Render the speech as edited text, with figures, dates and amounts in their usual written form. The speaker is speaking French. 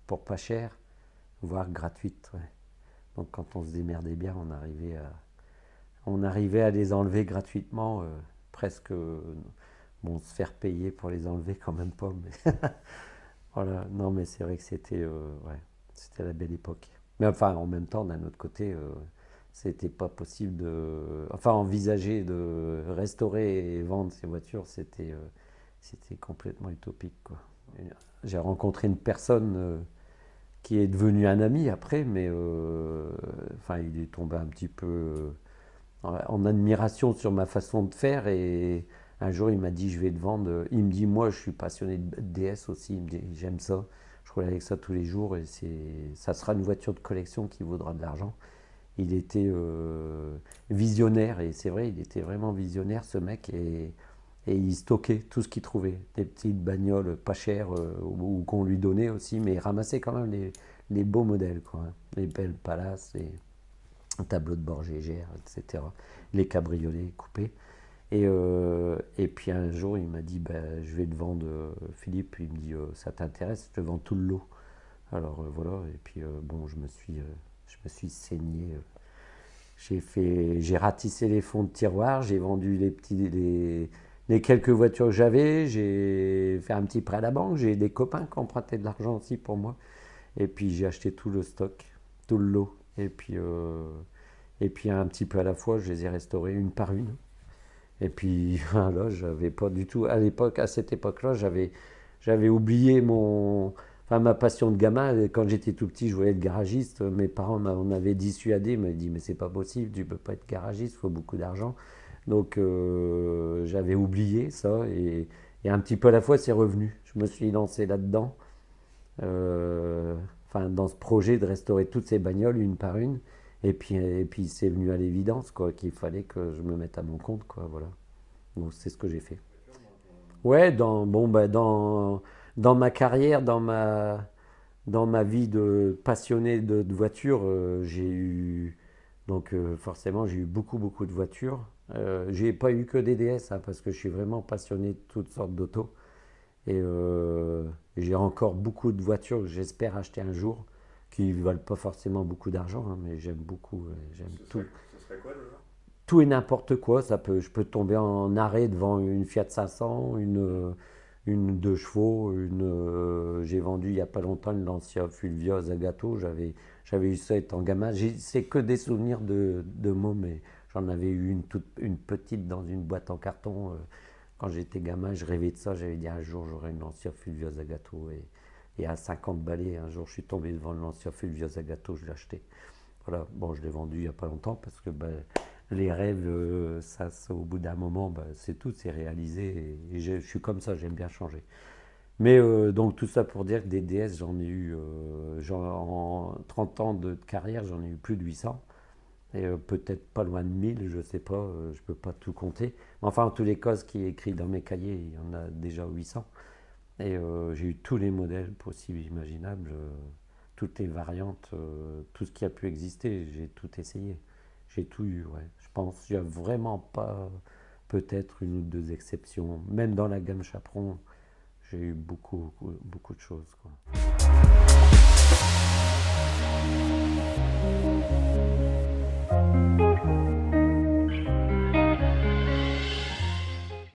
pour pas cher, voire gratuites. Ouais. Donc quand on se démerdait bien, on arrivait à les enlever gratuitement, presque, bon, se faire payer pour les enlever quand même pas. Mais voilà, non mais c'est vrai que ouais, c'était la belle époque. Mais enfin, en même temps, d'un autre côté, c'était pas possible enfin, envisager de restaurer et vendre ces voitures, c'était complètement utopique, quoi. J'ai rencontré une personne qui est devenu un ami après, mais enfin, il est tombé un petit peu en admiration sur ma façon de faire et un jour il m'a dit je vais te vendre. Il me dit moi je suis passionné de DS aussi, il me dit j'aime ça, je roule avec ça tous les jours et ça sera une voiture de collection qui vaudra de l'argent. Il était visionnaire et c'est vrai, il était vraiment visionnaire ce mec et il stockait tout ce qu'il trouvait, des petites bagnoles pas chères ou qu'on lui donnait aussi, mais il ramassait quand même les beaux modèles, quoi, hein. Les belles Palace, les tableaux de bord Gégère, etc. Les cabriolets coupés. Et puis un jour, il m'a dit ben, je vais te vendre, Philippe. Il me dit ça t'intéresse, je te vends tout le lot. Alors voilà, et puis bon, je me suis saigné. J'ai ratissé les fonds de tiroir, j'ai vendu les quelques voitures que j'avais, j'ai fait un petit prêt à la banque, j'ai des copains qui empruntaient de l'argent aussi pour moi. Et puis j'ai acheté tout le stock, tout le lot. Et puis un petit peu à la fois, je les ai restaurés une par une. Et puis là, j'avais pas du tout, à cette époque-là, j'avais oublié enfin, ma passion de gamin. Quand j'étais tout petit, je voulais être garagiste. Mes parents m'en avaient dissuadé, ils m'avaient dit mais c'est pas possible, tu peux pas être garagiste, il faut beaucoup d'argent. Donc j'avais oublié ça et un petit peu à la fois, c'est revenu. Je me suis lancé là-dedans, enfin dans ce projet de restaurer toutes ces bagnoles une par une. Et puis c'est venu à l'évidence quoi, qu'il fallait que je me mette à mon compte, quoi, voilà. Donc c'est ce que j'ai fait. Ouais, bon, bah, dans ma carrière, dans ma vie de passionné de voitures, j'ai eu, donc forcément, j'ai eu beaucoup, beaucoup de voitures. J'ai pas eu que des DS, hein, parce que je suis vraiment passionné de toutes sortes d'autos. Et j'ai encore beaucoup de voitures que j'espère acheter un jour, qui ne valent pas forcément beaucoup d'argent, hein, mais j'aime beaucoup, j'aime tout. Ce serait quoi déjà? Tout et n'importe quoi. Je peux tomber en arrêt devant une Fiat 500, une 2 chevaux, j'ai vendu il n'y a pas longtemps une Lancia Fulvia Zagato. J'avais eu ça étant gamin. C'est que des souvenirs de môme, mais j'en avais eu une petite dans une boîte en carton. Quand j'étais gamin, je rêvais de ça. J'avais dit un jour j'aurai une Lancia Fulvia Zagato. Et à 50 balais, un jour je suis tombé devant une Lancia Fulvia Zagato, je l'ai acheté. Voilà, bon, je l'ai vendu il n'y a pas longtemps parce que ben, les rêves, au bout d'un moment, ben, c'est tout, c'est réalisé. Et je suis comme ça, j'aime bien changer. Mais donc tout ça pour dire que des DS, j'en ai eu, en 30 ans de carrière, j'en ai eu plus de 800. Et peut-être pas loin de 1000, je sais pas, je peux pas tout compter. Mais enfin, en tous les cas, ce qui est écrit dans mes cahiers, il y en a déjà 800. Et j'ai eu tous les modèles possibles et imaginables, toutes les variantes, tout ce qui a pu exister, j'ai tout essayé. J'ai tout eu, ouais. Je pense qu'il n'y a vraiment pas peut-être une ou deux exceptions. Même dans la gamme Chaperon, j'ai eu beaucoup, beaucoup de choses, quoi.